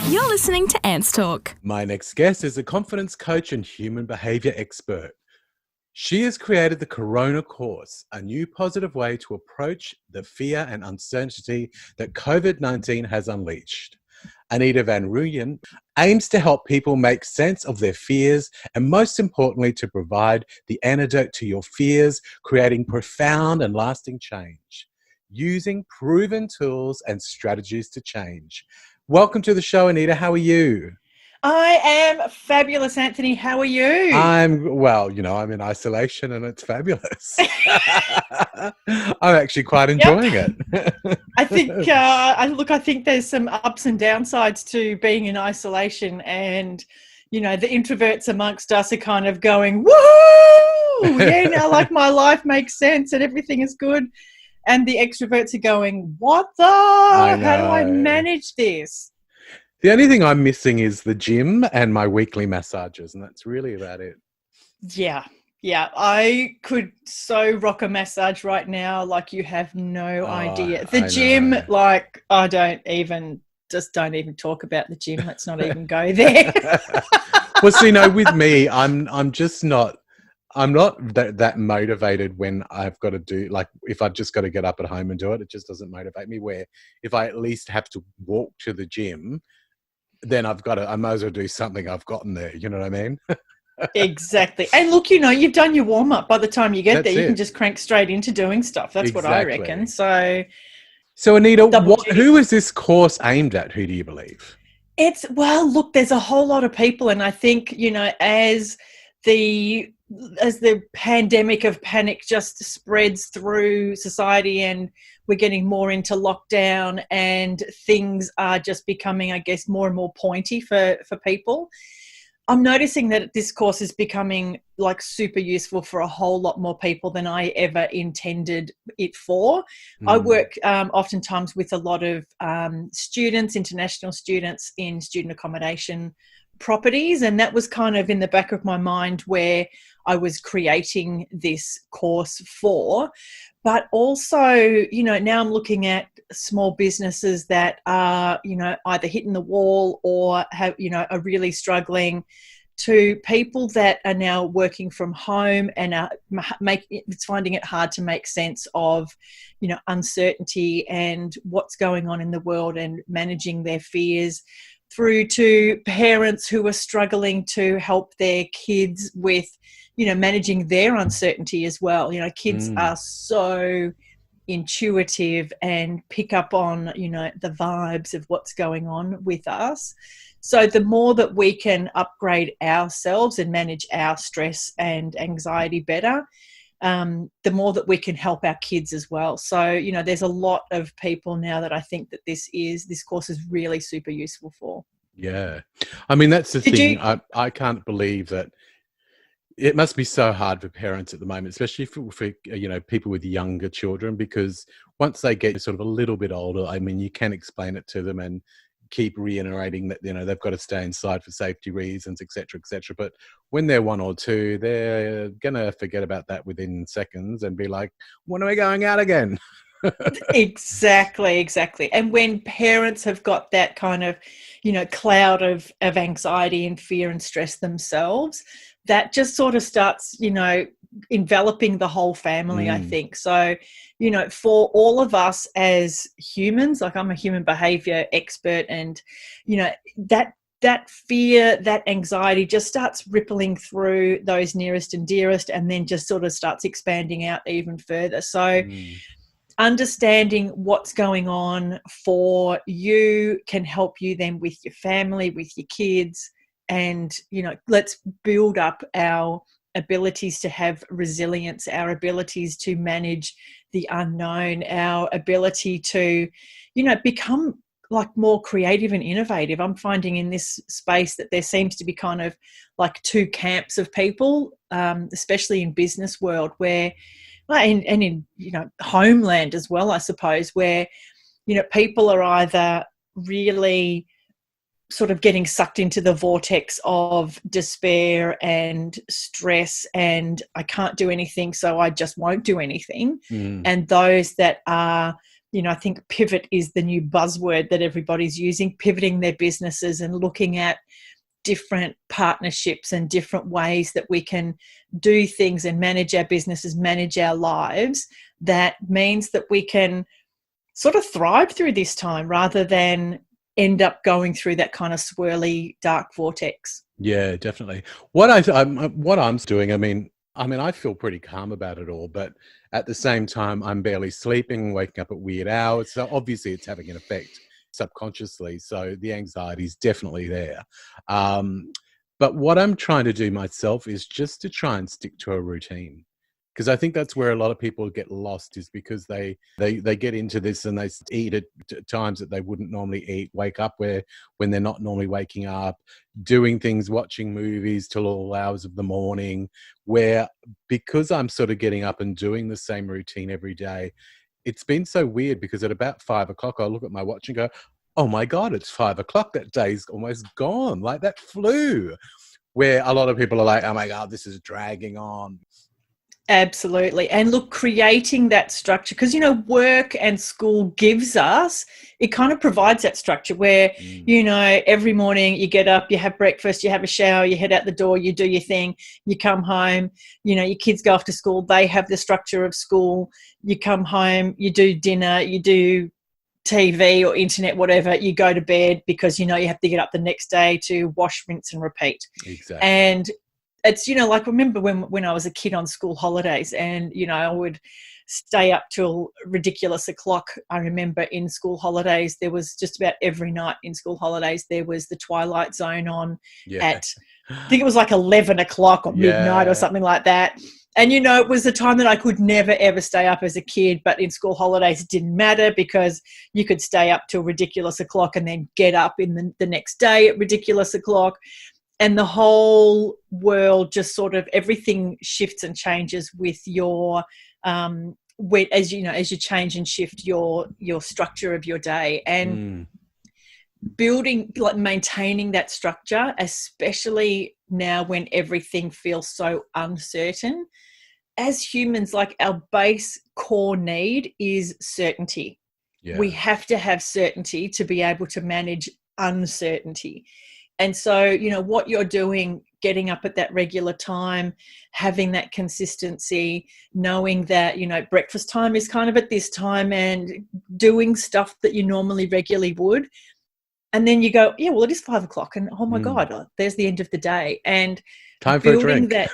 You're listening to Ants Talk. My next guest is a confidence coach and human behavior expert. She has created the Corona Course, a new positive way to approach the fear and uncertainty that COVID-19 has unleashed. Anita van Rooyen aims to help people make sense of their fears and, most importantly, to provide the antidote to your fears, creating profound and lasting change, using proven tools and strategies to change. Welcome to the show, Anita. How are you? I am fabulous, Anthony. How are you? I'm in isolation and it's fabulous. I'm actually quite enjoying it. I think there's some ups and downsides to being in isolation, and the introverts amongst us are kind of going, woohoo! Yeah, now like my life makes sense and everything is good. And the extroverts are going, what the? How do I manage this? The only thing I'm missing is the gym and my weekly massages, and that's really about it. Yeah. I could so rock a massage right now, like you have no idea. The gym, like don't even talk about the gym. Let's not even go there. Well, see, with me, I'm just not. I'm not that motivated when I've got to do, like, if I've just got to get up at home and do it, it just doesn't motivate me. Where if I at least have to walk to the gym, then I might as well do something I've gotten there. You know what I mean? Exactly. And look, you've done your warm up. By the time you get there, you can just crank straight into doing stuff. That's what I reckon. So Anita, who is this course aimed at? Who do you believe? Look, there's a whole lot of people. And I think, as the pandemic of panic just spreads through society and we're getting more into lockdown and things are just becoming, I guess, more and more pointy for people, I'm noticing that this course is becoming like super useful for a whole lot more people than I ever intended it for. I work oftentimes with a lot of students, international students in student accommodation properties, and that was kind of in the back of my mind where I was creating this course for. But also, now I'm looking at small businesses that are, either hitting the wall or have, are really struggling, to people that are now working from home and are finding it hard to make sense of, uncertainty and what's going on in the world and managing their fears, through to parents who are struggling to help their kids with, managing their uncertainty as well. Kids are so intuitive and pick up on, the vibes of what's going on with us. So the more that we can upgrade ourselves and manage our stress and anxiety better, the more that we can help our kids as well. So, there's a lot of people now that I think that this course is really super useful for. Yeah. I mean, that's the thing. I can't believe that it must be so hard for parents at the moment, especially for people with younger children, because once they get sort of a little bit older, I mean, you can explain it to them and keep reiterating that, they've got to stay inside for safety reasons, et cetera, et cetera. But when they're 1 or 2, they're going to forget about that within seconds and be like, when are we going out again? Exactly. And when parents have got that kind of, cloud of anxiety and fear and stress themselves, that just sort of starts, enveloping the whole family, I think. So, for all of us as humans, like I'm a human behavior expert, and, that fear, that anxiety just starts rippling through those nearest and dearest, and then just sort of starts expanding out even further. So understanding what's going on for you can help you then with your family, with your kids, and, let's build up our abilities to have resilience, our abilities to manage the unknown, our ability to, become like more creative and innovative. I'm finding in this space that there seems to be kind of like two camps of people, especially in business world, where, and in, homeland as well, I suppose, where, people are either really sort of getting sucked into the vortex of despair and stress and I can't do anything, so I just won't do anything. And those that are, I think pivot is the new buzzword that everybody's using, pivoting their businesses and looking at different partnerships and different ways that we can do things and manage our businesses, manage our lives. That means that we can sort of thrive through this time rather than end up going through that kind of swirly dark vortex. Yeah, definitely. What I'm doing, I feel pretty calm about it all, but at the same time, I'm barely sleeping, waking up at weird hours. So obviously it's having an effect subconsciously. So the anxiety is definitely there. But what I'm trying to do myself is just to try and stick to a routine. Because I think that's where a lot of people get lost, is because they get into this and they eat at times that they wouldn't normally eat, wake up when they're not normally waking up, doing things, watching movies till all hours of the morning, where because I'm sort of getting up and doing the same routine every day, it's been so weird because at about 5 o'clock, I look at my watch and go, oh my God, it's 5 o'clock. That day's almost gone. Like that flew. Where a lot of people are like, oh my God, this is dragging on. Absolutely. And look, creating that structure, because, work and school gives us, it kind of provides that structure where, every morning you get up, you have breakfast, you have a shower, you head out the door, you do your thing, you come home, your kids go off to school, they have the structure of school, you come home, you do dinner, you do TV or internet, whatever, you go to bed because, you have to get up the next day to wash, rinse and repeat. Exactly. And it's, like, remember when I was a kid on school holidays and, I would stay up till ridiculous o'clock. I remember in school holidays, there was just about every night in school holidays, there was the Twilight Zone on at, I think it was like 11 o'clock or midnight or something like that. And, it was a time that I could never, ever stay up as a kid, but in school holidays, it didn't matter because you could stay up till ridiculous o'clock and then get up in the next day at ridiculous o'clock. And the whole world just sort of, everything shifts and changes with your, as you change and shift your structure of your day. And building, like maintaining that structure, especially now when everything feels so uncertain. As humans, like our base core need is certainty. Yeah. We have to have certainty to be able to manage uncertainty. And so, what you're doing, getting up at that regular time, having that consistency, knowing that, breakfast time is kind of at this time and doing stuff that you normally regularly would. And then you go, yeah, well, it is 5 o'clock and oh my God, there's the end of the day. And time for a drink. Yeah,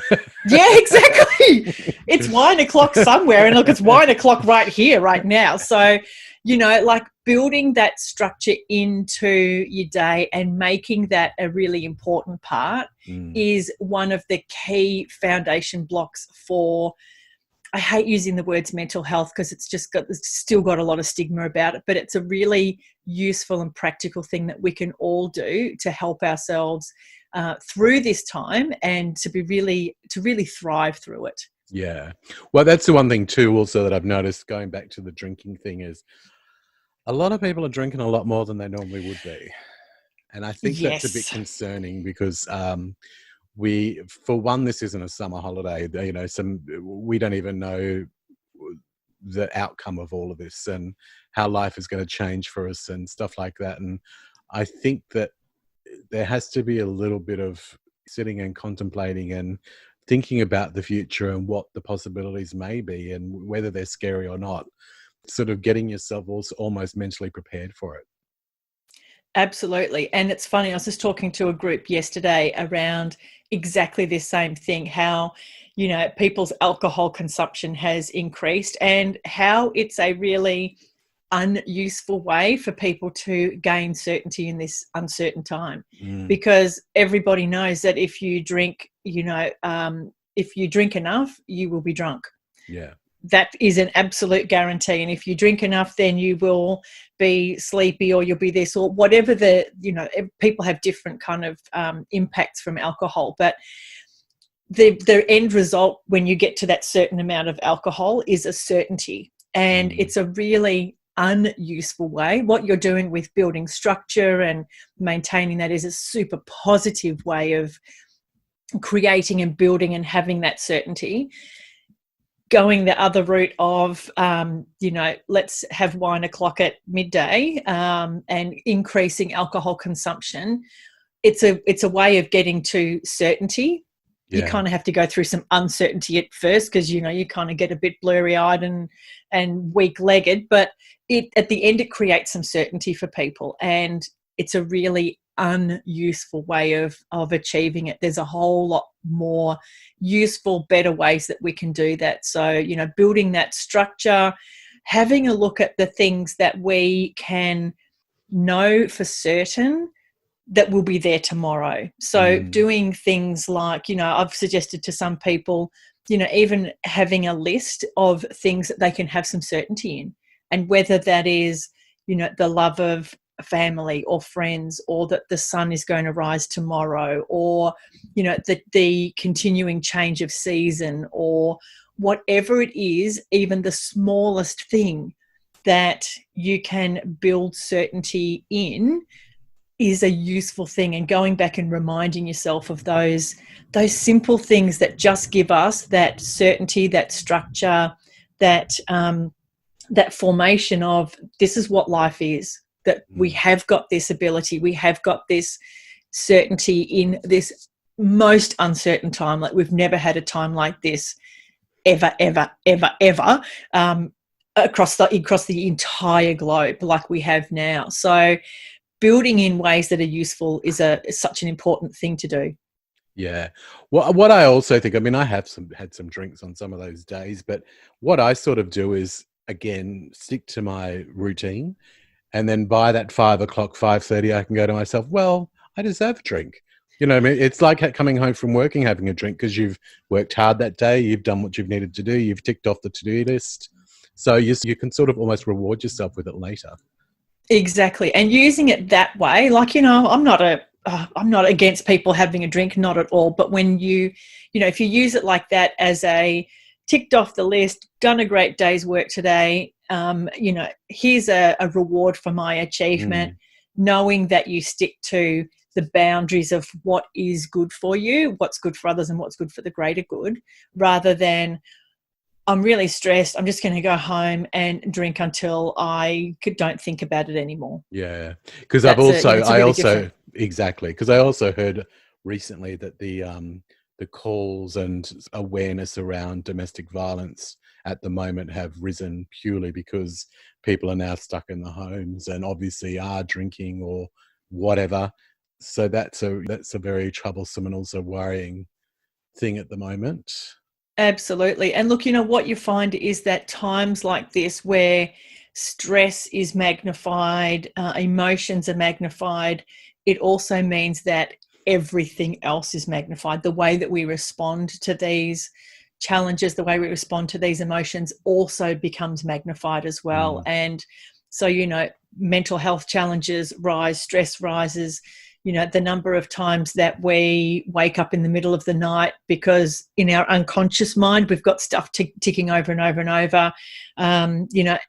exactly. It's wine o'clock somewhere. And look, it's wine o'clock right here, right now. So, like building that structure into your day and making that a really important part is one of the key foundation blocks for, I hate using the words mental health because it's still got a lot of stigma about it, but it's a really useful and practical thing that we can all do to help ourselves through this time and to really thrive through it. Yeah. Well, that's the one thing too also that I've noticed, going back to the drinking thing, is a lot of people are drinking a lot more than they normally would be. And I think that's a bit concerning because for one, this isn't a summer holiday. We don't even know the outcome of all of this and how life is going to change for us and stuff like that. And I think that there has to be a little bit of sitting and contemplating and thinking about the future and what the possibilities may be and whether they're scary or not, sort of getting yourself also almost mentally prepared for it. Absolutely. And it's funny, I was just talking to a group yesterday around exactly this same thing, how, people's alcohol consumption has increased and how it's a really unuseful way for people to gain certainty in this uncertain time. Because everybody knows that if you drink, if you drink enough, you will be drunk. Yeah. That is an absolute guarantee. And if you drink enough, then you will be sleepy or you'll be this or whatever people have different kind of impacts from alcohol. But the end result when you get to that certain amount of alcohol is a certainty. And it's a really unuseful way. What you're doing with building structure and maintaining that is a super positive way of creating and building and having that certainty. going the other route of, let's have wine o'clock at midday, and increasing alcohol consumption, it's a way of getting to certainty. You kind of have to go through some uncertainty at first, because you kind of get a bit blurry-eyed and weak-legged, but at the end it creates some certainty for people, and it's a really unuseful way of achieving it. There's a whole lot more useful, better ways that we can do that. So building that structure, having a look at the things that we can know for certain that will be there tomorrow. So doing things like, I've suggested to some people, even having a list of things that they can have some certainty in, and whether that is, the love of a family or friends, or that the sun is going to rise tomorrow, or, the continuing change of season, or whatever it is, even the smallest thing that you can build certainty in is a useful thing. And going back and reminding yourself of those simple things that just give us that certainty, that structure, that formation of, this is what life is, that we have got this ability, we have got this certainty in this most uncertain time. Like, we've never had a time like this ever across the entire globe like we have now. So building in ways that are useful is such an important thing to do. Yeah. Well, what I also think, I mean, I have had some drinks on some of those days, but what I sort of do is, again, stick to my routine, and then by that 5 o'clock, 5:30, I can go to myself, well, I deserve a drink. I mean, it's like coming home from work and having a drink, because you've worked hard that day, you've done what you've needed to do, you've ticked off the to-do list. So you can sort of almost reward yourself with it later. Exactly. And using it that way, like, I'm not against people having a drink, not at all. But when if you use it like that, as a ticked off the list, done a great day's work today, here's a reward for my achievement, knowing that you stick to the boundaries of what is good for you, what's good for others, and what's good for the greater good, rather than, I'm really stressed, I'm just going to go home and drink until I don't think about it anymore. Yeah, because I also heard recently that the calls and awareness around domestic violence at the moment have risen purely because people are now stuck in the homes and obviously are drinking or whatever. So that's a very troublesome and also worrying thing at the moment. Absolutely. And look, what you find is that times like this, where stress is magnified, emotions are magnified, it also means that everything else is magnified. The way that we respond to these challenges, the way we respond to these emotions also becomes magnified as well. And so, mental health challenges rise, stress rises. The number of times that we wake up in the middle of the night because in our unconscious mind, we've got stuff ticking over and over and over.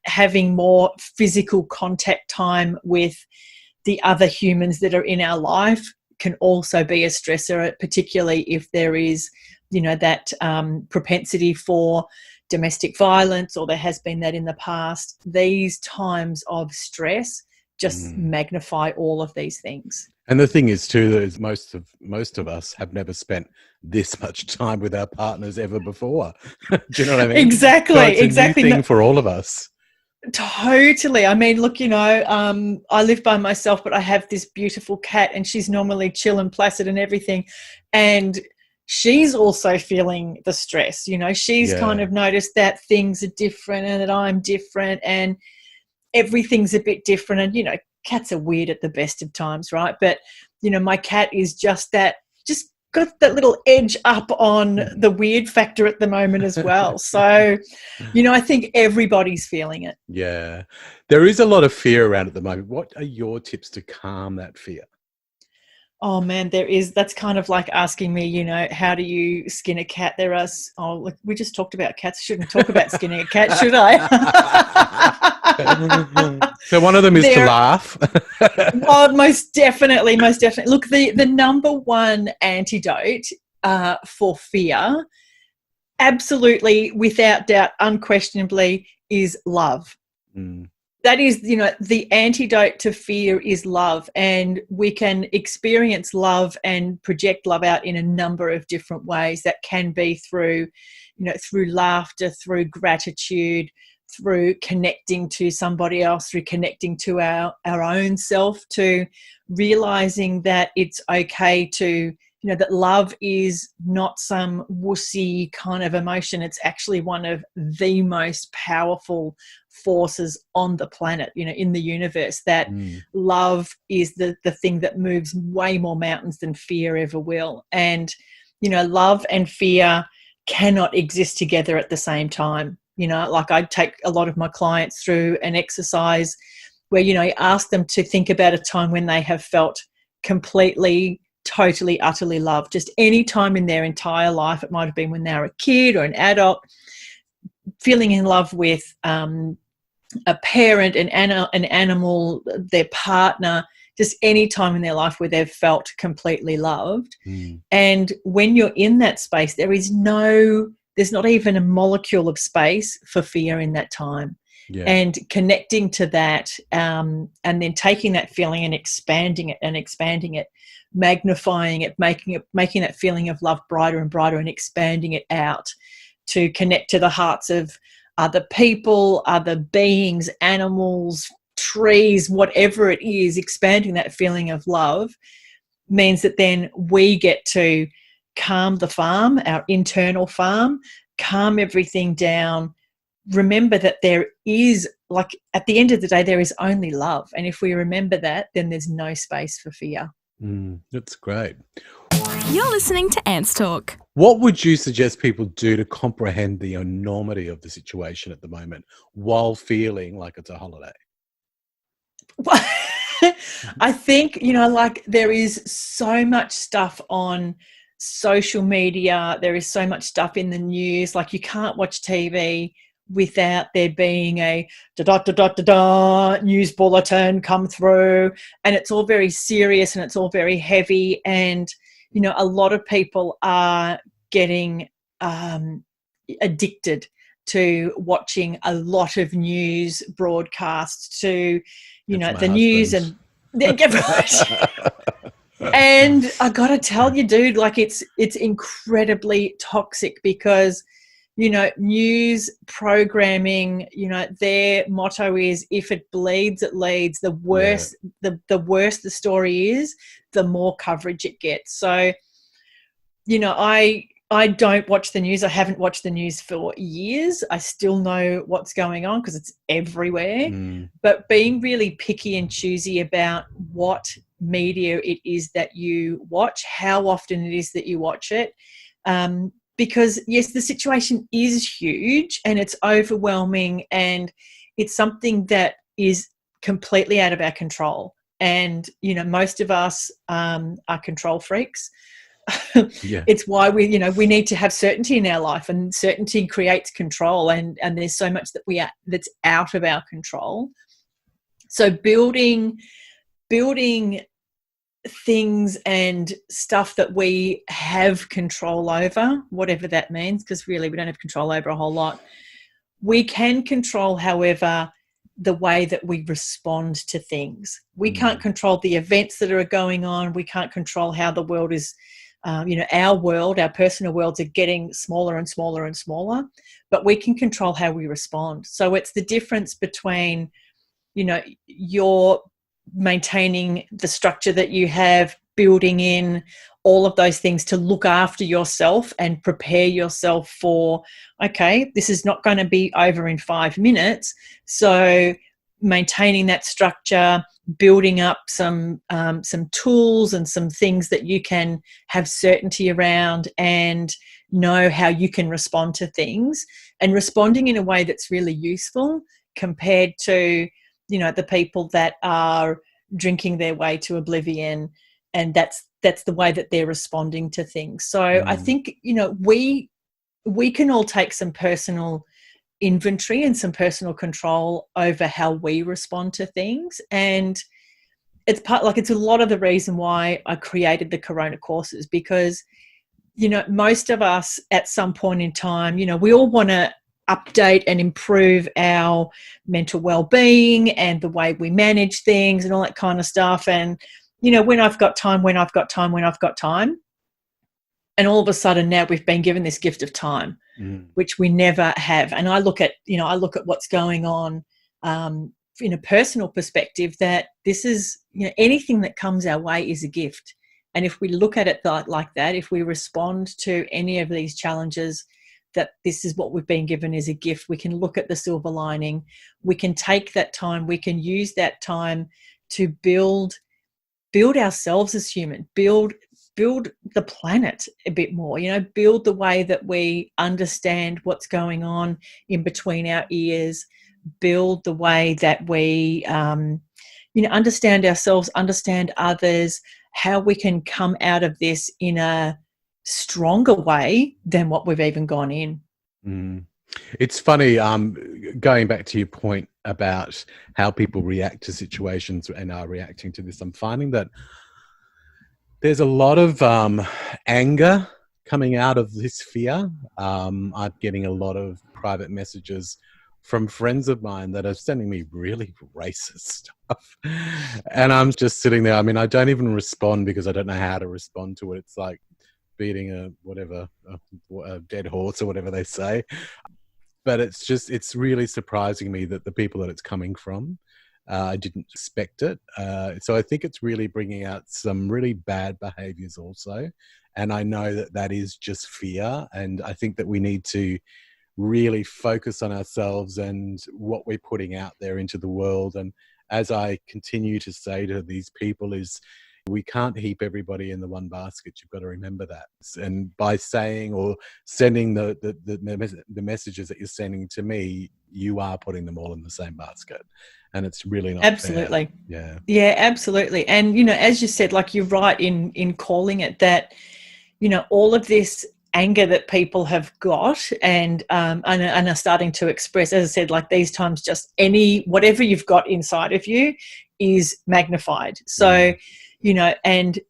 Having more physical contact time with the other humans that are in our life can also be a stressor, particularly if there is, that propensity for domestic violence, or there has been that in the past. These times of stress just magnify all of these things. And the thing is too, that is most of us have never spent this much time with our partners ever before. Do you know what I mean? Exactly. So it's a exactly. new thing for all of us. Totally. I mean, look, I live by myself, but I have this beautiful cat, and she's normally chill and placid and everything. And she's also feeling the stress. She's kind of noticed that things are different and that I'm different and everything's a bit different. And, cats are weird at the best of times, right? But, my cat is just got that little edge up on the weird factor at the moment as well. So, I think everybody's feeling it. Yeah. There is a lot of fear around at the moment. What are your tips to calm that fear? Oh man, there is. That's kind of like asking me, how do you skin a cat? Look, we just talked about cats. I shouldn't talk about skinning a cat, should I? So one of them is to laugh. Oh, most definitely. Look, the number one antidote for fear, absolutely, without doubt, unquestionably, is love. That is, the antidote to fear is love, and we can experience love and project love out in a number of different ways. That can be through laughter, through gratitude, through connecting to somebody else, through connecting to our own self, to realizing that it's okay to, that love is not some wussy kind of emotion. It's actually one of the most powerful forces on the planet, in the universe, that love is the thing that moves way more mountains than fear ever will. And, love and fear cannot exist together at the same time. Like I take a lot of my clients through an exercise where, you ask them to think about a time when they have felt completely, totally, utterly loved. Just any time in their entire life. It might have been when they were a kid or an adult, feeling in love with a parent, an animal, their partner, just any time in their life where they've felt completely loved. And when you're in that space, there's not even a molecule of space for fear in that time. Yeah. And connecting to that, and then taking that feeling and expanding it, magnifying it, making that feeling of love brighter and brighter, and expanding it out to connect to the hearts of other people, other beings, animals, trees, whatever it is. Expanding that feeling of love means that then we get to calm the farm, our internal farm, calm everything down. Remember that there is, like, at the end of the day, there is only love. And if we remember that, then there's no space for fear. That's great. You're listening to Ants Talk. What would you suggest people do to comprehend the enormity of the situation at the moment while feeling like it's a holiday? I think, like, there is so much stuff on social media. There is so much stuff in the news. Like, you can't watch TV without there being a da-da-da-da-da-da news bulletin come through. And it's all very serious and it's all very heavy. And, a lot of people are getting addicted to watching a lot of news broadcasts, to, the news and and I gotta tell you, dude, like, it's incredibly toxic, because news programming, their motto is, if it bleeds, it leads. The worse, the worse the story is, the more coverage it gets. So, I don't watch the news. I haven't watched the news for years. I still know what's going on because it's everywhere. But being really picky and choosy about what media it is that you watch, how often it is that you watch it. Because, yes, the situation is huge and it's overwhelming, and it's something that is completely out of our control. And, most of us are control freaks. Yeah. It's why we need to have certainty in our life, and certainty creates control, and there's so much that's out of our control. So building things and stuff that we have control over, whatever that means, because really we don't have control over a whole lot. We can control, however, the way that we respond to things. We can't control the events that are going on. We can't control how the world is, our world, our personal worlds are getting smaller and smaller and smaller, but we can control how we respond. So it's the difference between, you're maintaining the structure that you have, building in all of those things to look after yourself and prepare yourself for, okay, this is not going to be over in 5 minutes. So maintaining that structure, building up some tools and some things that you can have certainty around and know how you can respond to things, and responding in a way that's really useful compared to, the people that are drinking their way to oblivion, and that's the way that they're responding to things. So I think, we can all take some personal inventory and some personal control over how we respond to things. And it's a lot of the reason why I created the Corona courses, because most of us at some point in time, we all want to update and improve our mental well-being and the way we manage things and all that kind of stuff. And, when I've got time. And all of a sudden now we've been given this gift of time, which we never have. And I look at what's going on in a personal perspective, that this is, anything that comes our way is a gift. And if we look at it like that, if we respond to any of these challenges, that this is what we've been given as a gift, we can look at the silver lining. We can take that time. We can use that time to build ourselves as human, build the planet a bit more, build the way that we understand what's going on in between our ears, build the way that we, understand ourselves, understand others, how we can come out of this in a stronger way than what we've even gone in. It's funny, going back to your point about how people react to situations and are reacting to this, I'm finding that there's a lot of anger coming out of this fear. I'm getting a lot of private messages from friends of mine that are sending me really racist stuff. And I'm just sitting there. I mean, I don't even respond because I don't know how to respond to it. It's like beating a dead horse or whatever they say. But it's really surprising me that the people that it's coming from, I didn't expect it. So I think it's really bringing out some really bad behaviors also. And I know that is just fear. And I think that we need to really focus on ourselves and what we're putting out there into the world. And as I continue to say to these people is, we can't heap everybody in the one basket. You've got to remember that. And by saying or sending the messages that you're sending to me, you are putting them all in the same basket. And it's really not absolutely fair. Yeah, absolutely. And as you said, like, you're right in calling it that, all of this anger that people have got and are starting to express, as I said, like, these times, just whatever you've got inside of you is magnified. So and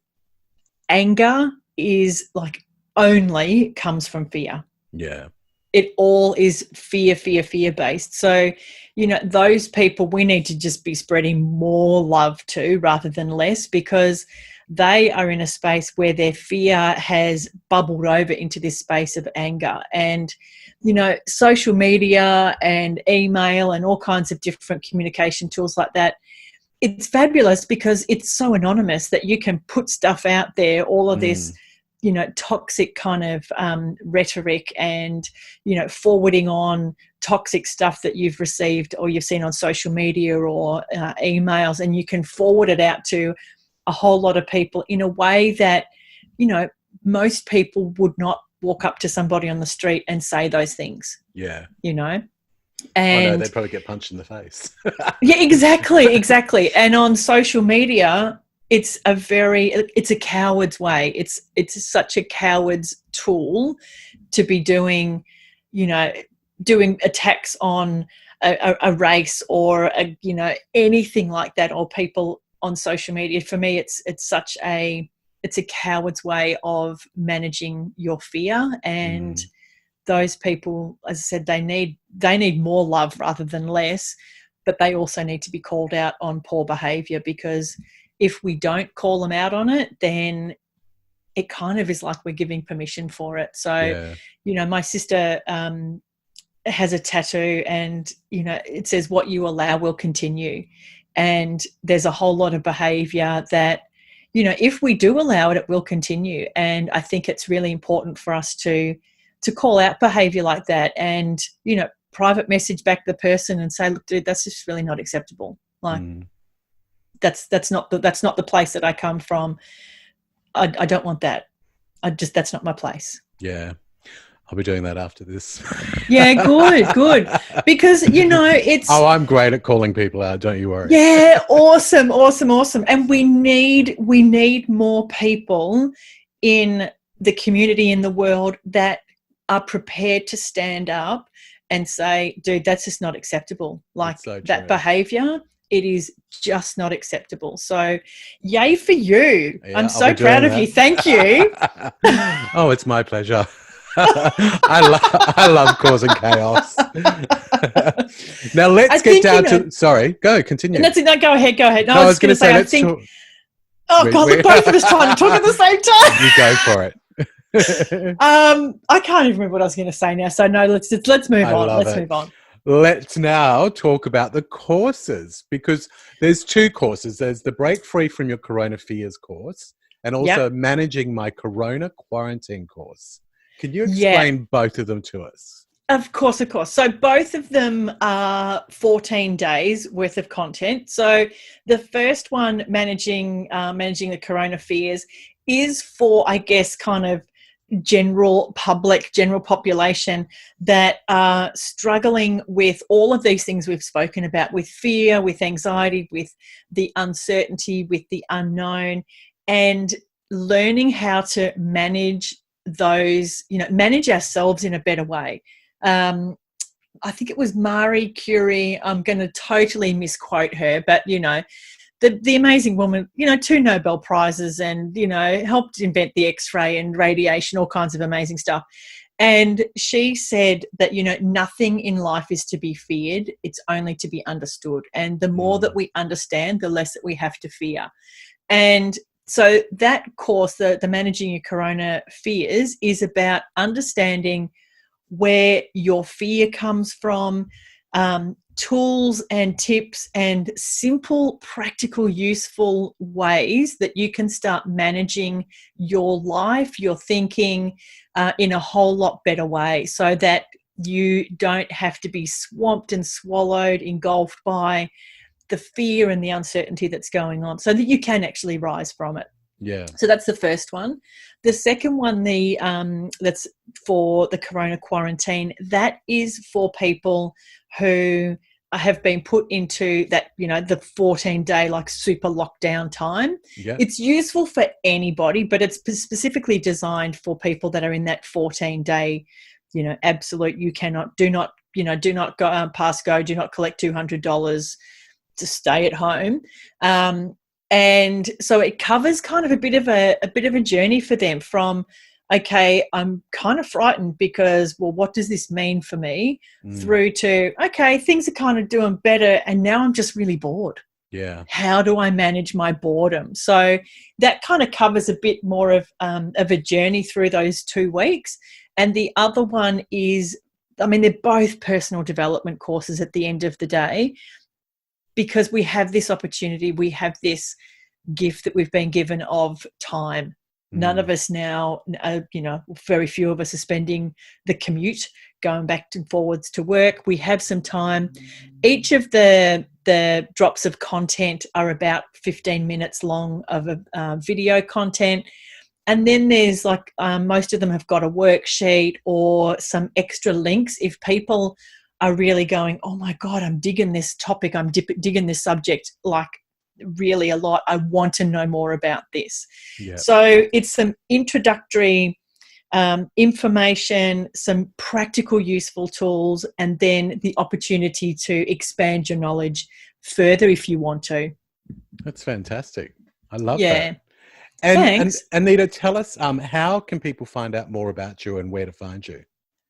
anger is like only comes from fear. Yeah. It all is fear based. So, those people we need to just be spreading more love to rather than less, because they are in a space where their fear has bubbled over into this space of anger. And, social media and email and all kinds of different communication tools like that, it's fabulous because it's so anonymous that you can put stuff out there, all of this, toxic kind of rhetoric and, forwarding on toxic stuff that you've received or you've seen on social media or emails, and you can forward it out to a whole lot of people in a way that, most people would not walk up to somebody on the street and say those things. Yeah. And they'd probably get punched in the face. Yeah, exactly. And on social media, it's a coward's way. It's such a coward's tool to be doing attacks on a race or anything like that, or people on social media. For me, it's a coward's way of managing your fear. And those people, as I said, they need more love rather than less, but they also need to be called out on poor behaviour, because if we don't call them out on it, then it kind of is like we're giving permission for it. So, my sister has a tattoo and, it says, "What you allow will continue." And there's a whole lot of behaviour that, if we do allow it, it will continue. And I think it's really important for us to call out behaviour like that and, private message back the person and say, "Look, dude, that's just really not acceptable. Like, that's not the place that I come from. I don't want that. That's not my place." Yeah. I'll be doing that after this. Yeah, good. Because, it's... Oh, I'm great at calling people out. Don't you worry. Yeah, awesome. And we need more people in the community, in the world, that are prepared to stand up and say, "Dude, that's just not acceptable." Like, so that behaviour it is just not acceptable. So yay for you. Yeah, I'm I'll so be doing proud of that. you. Thank you. Oh, it's my pleasure. I love causing chaos. Now let's I get think, down to. Sorry, continue. that's it. No, go ahead. No, No, I I was was going going to to say, say I let's think, talk. oh God, look, both of us trying to talk at the same time. You go for it. I can't even remember what I was going to say now. So no, let's move I on. love Let's it. move on. Let's now talk about the courses, because there's two courses. There's the Break Free from Your Corona Fears course, and also Managing My Corona Quarantine course. Can you explain both of them to us? Of course. So both of them are 14 days worth of content. So the first one, managing the corona fears, is for, I guess, kind of general population that are struggling with all of these things we've spoken about, with fear, with anxiety, with the uncertainty, with the unknown, and learning how to manage those, manage ourselves in a better way. I think it was Marie Curie. I'm going to totally misquote her, but the amazing woman, 2 Nobel Prizes, and helped invent the X-ray and radiation, all kinds of amazing stuff. And she said that nothing in life is to be feared; it's only to be understood. And the more that we understand, the less that we have to fear. And so that course, the Managing Your Corona Fears, is about understanding where your fear comes from, tools and tips and simple, practical, useful ways that you can start managing your life, your thinking, in a whole lot better way, so that you don't have to be swamped and swallowed, engulfed by the fear and the uncertainty that's going on, so that you can actually rise from it. Yeah. So that's the first one. The second one, that's for the corona quarantine, that is for people who have been put into that, the 14-day like super lockdown time. Yeah. It's useful for anybody, but it's specifically designed for people that are in that 14-day, absolute, do not go pass go, do not collect $200 to stay at home. And so it covers kind of a bit of a journey for them, from, okay, I'm kind of frightened because, well, what does this mean for me? Through to, okay, things are kind of doing better, and now I'm just really bored. Yeah. How do I manage my boredom? So that kind of covers a bit more of a journey through those 2 weeks. And the other one is, they're both personal development courses at the end of the day, because we have this opportunity, we have this gift that we've been given of time. None of us now, very few of us are spending the commute going back and forwards to work. We have some time. Each of the drops of content are about 15 minutes long of video content. And then there's most of them have got a worksheet or some extra links if people are really going, oh my God, I'm digging this topic, I'm digging this subject really a lot, I want to know more about this. Yeah. So it's some introductory information, some practical useful tools, and then the opportunity to expand your knowledge further if you want to. That's fantastic. I love that. Thanks. And Anita, tell us, how can people find out more about you and where to find you?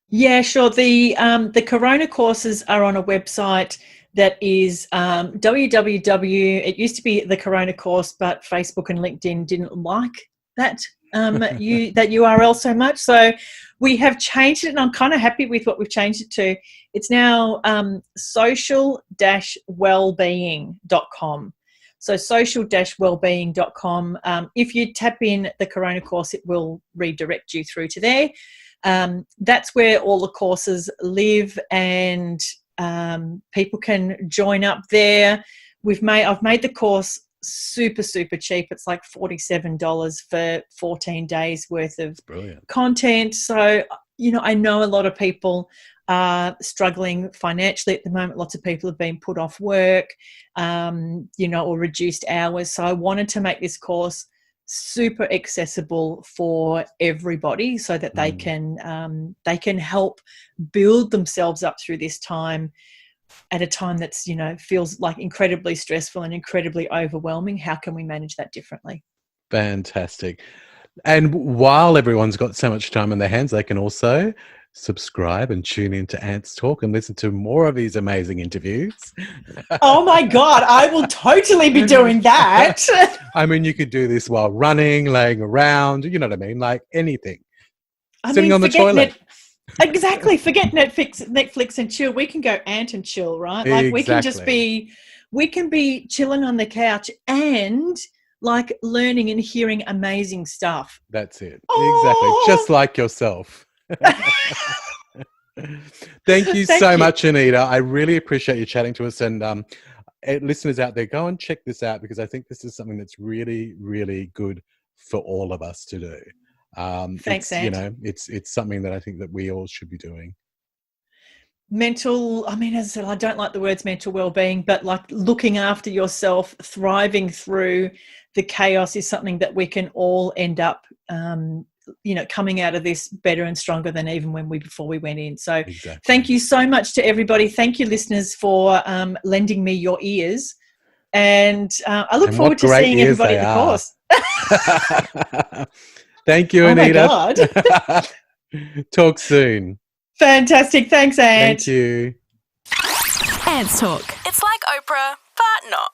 Yeah, sure. The Corona courses are on a website that is www. It used to be the Corona course, but Facebook and LinkedIn didn't like that that URL so much. So we have changed it, and I'm kind of happy with what we've changed it to. It's now social-wellbeing.com. So social-wellbeing.com. If you tap in the Corona course, it will redirect you through to there. That's where all the courses live, and people can join up there. I've made the course super, super cheap. It's like $47 for 14 days worth of content. So, I know a lot of people are struggling financially at the moment. Lots of people have been put off work, or reduced hours. So I wanted to make this course super accessible for everybody, so that they can help build themselves up through this time at a time that's, feels like incredibly stressful and incredibly overwhelming. How can we manage that differently? Fantastic. And while everyone's got so much time on their hands, they can also subscribe and tune in to Ants Talk and listen to more of these amazing interviews. Oh my God, I will totally be doing that. I mean, you could do this while running, laying around, you know what I mean? Like anything. Sitting on the toilet. Exactly. Forget Netflix and chill. We can go ant and chill, right? Like Exactly. we can be chilling on the couch and like learning and hearing amazing stuff. That's it. Oh! Exactly. Just like yourself. Thank you so much, Anita. I really appreciate you chatting to us. And listeners out there, go and check this out, because I think this is something that's really, really good for all of us to do. Thanks, Ant. It's something that I think that we all should be doing. As I said, I don't like the words mental well-being, but like looking after yourself, thriving through the chaos is something that we can all end up, coming out of this better and stronger than even before we went in. So Thank you so much to everybody. Thank you, listeners, for lending me your ears. And I look forward to seeing everybody at the course. Thank you, Anita. Oh my God. Talk soon. Fantastic. Thanks, Ant. Thank you. Ants Talk. It's like Oprah, but not.